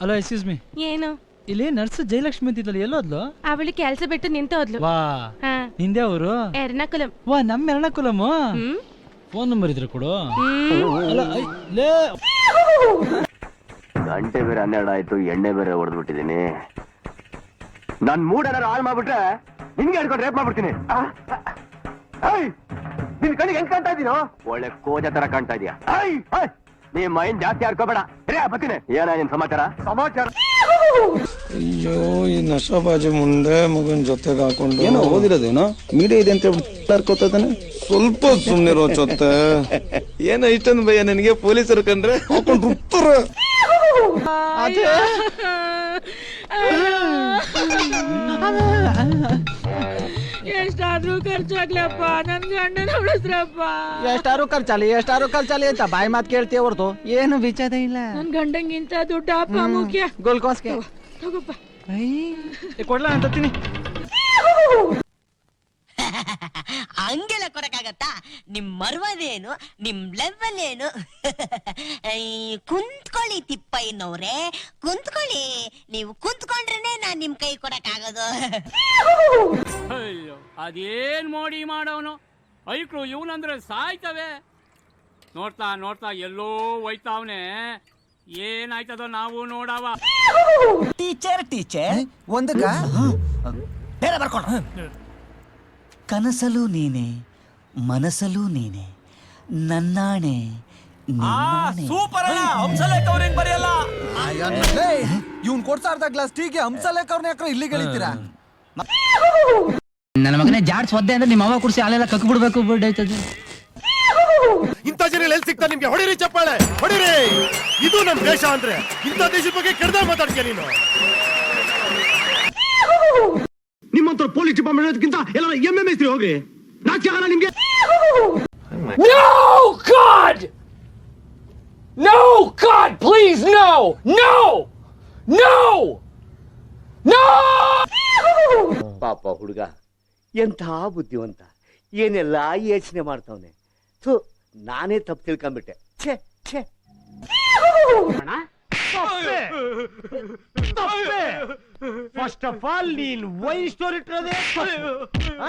Hello excuse me, ಏನು ಇಲ್ಲಿ nurse Jayalakshmi ಅಂತಿದ್ಲಲ್ಲ, ಎಲ್ಲೋದ್ಲು? ಅವಳು ಕೆಲಸ ಬಿಟ್ಟು ನಿಂತೋದ್ಲು. ವಾ, ಹಾ, ನಿಂದೆ ಅವರು? ಎರ್ನಾಕುಲಂ. ವಾ, ನಮ್ಮ ಎರ್ನಾಕುಲಮ್. ಫೋನ್ ನಂಬರ್ ಇದ್ರೆ ಕೊಡು. ಅಲ್ಲ ಲೇ, ಗಂಟೆ ಬೇರೆ 12 ಆಯ್ತು, ಎಣ್ಣೆ ಬೇರೆ ಹೊಡೆದು ಬಿಟ್ಟಿದ್ದೀನಿ. ನನ್ ಮೂಡ್ ಏನಾರು ಹಾಳು ಮಾಡ್ಬಿಟ್ರೆ ನಿನ್ಗೆ ಹಿಡ್ಕೊಂಡು ರೇಪ್ ಮಾಡ್ಬಿಡ್ತೀನಿ. ನಿನ್ ಕಣ್ಣಿಗೆ ಹೆಂಗ್ ಕಾಣ್ತಾ ಇದೀನೋ? ಒಳ್ಳೆ ಕೋಜ ತರ ಕಾಣ್ತಾ ಇದೀಯ. ನೀ ಮೈಂಡ್ ಜಾಸ್ತಿ ಆಡ್ಕೋಬೇಡ. ಬರ್ತೀನಿ. ಏನ ನಿನ್ ಸಮಾಚಾರ? ಅಯ್ಯೋ, ಈ ನಶಾಬಾಜಿ ಮುಂದೆ ಮಗನ್ ಜೊತೆಗೆ ಹಾಕೊಂಡು ಏನೋ ಓದಿರೋದೇನೋ ಮೀಡಿಯಾ ಇದೆ ಅಂತ ಹೇಳ್ತಾನೆ. ಸ್ವಲ್ಪ ಸುಮ್ನಿರೋ ಜೊತೆ. ಏನೋ ಇಷ್ಟೊಂದು ಭಯ ನನಗೆ ಪೊಲೀಸರು ಕಂಡ್ರೆ ಹಾಕೊಂಡು ರುತ್ತರ. ಎಷ್ಟಾದ್ರೂ ಖರ್ಚಾಗ್ಲಪ್ಪ, ನನ್ ಗಂಡನ ಉಳಿಸ್ರಪ್ಪ. ಎಷ್ಟಾರು ಖರ್ಚಾಲಿ ಅಂತ ಬಾಯಿ ಮಾತು ಕೇಳ್ತೀಯ ಹೊರತು ಏನು ವಿಚಾರ ಇಲ್ಲ. ನನ್ ಗಂಡಂಗಿಂತ ದುಡ್ಡು ಅಪ್ಪ ಮುಖ್ಯ. ಗೋಲ್ಕೋಸ್ಗೆ ತಗೋಪ್ಪ. ಕೊಡ್ಲಾ ಅಂತೀನಿ. ಹಂಗೆಲ್ಲ ಕೊಡಕ್ಕಾಗತ್ತಾ? ನಿಮ್ ಮರ್ವದೇನು, ನಿಮ್ ಲೆವೆಲ್ ಏನು? ಕುಂತ್ಕೊಳ್ಳಿ ತಿಪ್ಪಯ್ಯನವ್ರೆ, ಕುಂತ್ಕೊಳ್ಳಿ. ನೀವು ಕುಂತ್ಕೊಂಡ್ರೇನೆ ನಾನ್ ನಿಮ್ ಕೈ ಕೊಡಕ್ಕಾಗೋದು. ಅಯ್ಯೋ, ಅದೇನ್ ಮೋಡಿ ಮಾಡವನು. ಐಕ್ಳು ಇವನಂದ್ರೆ ಸಾಯ್ತವೆ. ನೋಡ್ತಾ ನೋಡ್ತಾ ಎಲ್ಲೋ ಹೋಯ್ತಾವನೆ. ಏನಾಯ್ತದೋ ನಾವು ನೋಡವ. ಟೀಚರ್ ಒಂದಕ್ಕ ಬೇರೆ ಬರ್ಕೊಂಡು. ಕನಸಲು ನೀನೆ, ಮನಸಲು ನೀನೆ, ನನ್ನಾಣೆ ಸೂಪರ್ ಅಣ್ಣ, ಹಂಸಲೇಖ ಅವ್ರೇನ್ ಬರೆಯಲ್ಲ. ಇವ್ನ್ ಕೊಡ್ಸಾರ್ದ ಗ್ಲಾಸ್ ಟೀಗೆ ಹಂಸಲೇಖ ಅವ್ರನ್ನ ಯಾಕ್ರ ಇಲ್ಲಿ ಗೆಳಿತೀರಾ? ನನ್ನ ಮಗನೇ ಜಾಡ್ಸ್ ಒದ್ದೆ ಅಂದ್ರೆ ನಿಮ್ಮ ಅವ ಕುರ್ಸಿ ಅಲ್ಲೆಲ್ಲ ಕಕ್ ಬಿಡ್ಬೇಕು. ಬಿಡ್ಡೈತದೆ ಇಂಥ ಜನ ಎಲ್ಲಿ ಸಿಗ್ತಾ ನಿಮ್ಗೆ? ಹೊಡಿರಿ ಚಪ್ಪಾಳೆ, ಹೊಡಿರಿ. ಇದು ನಮ್ ದೇಶ ಅಂದ್ರೆ. ಇಂಥ ದೇಶದ ಬಗ್ಗೆ ಕೆಡ್ದ ಮಾತಾಡ್ತೀಯ ನೀನು. ನಿಮ್ಮಂತ ಪೊಲೀಸ್ ಡಿಪಾರ್ಟ್ಮೆಂಟ್ಗಿಂತ ಎಲ್ಲ MMS ಹೋಗ್ರಿ. ನಾಚಿಕೆ ಆಗಲ್ಲ ನಿಮ್ಗೆ? No God! No God, please no! No! No! No! ಪಾಪ ಹುಡುಗ ಎಂಥ ಬುದ್ಧಿವಂತ, ಏನೆಲ್ಲ ಯೋಚನೆ ಮಾಡ್ತಾವನೆ. ನಾನೇ ತಪ್ಪು ತಿಳ್ಕೊಂಡ್ಬಿಟ್ಟೆ. ಛೇ ಫಸ್ಟ್ ಆಫ್ ಆಲ್ ನೀನ್ ವೈ ಸ್ಟೋರಿ ಇಟ್ಟಿರೋದೇ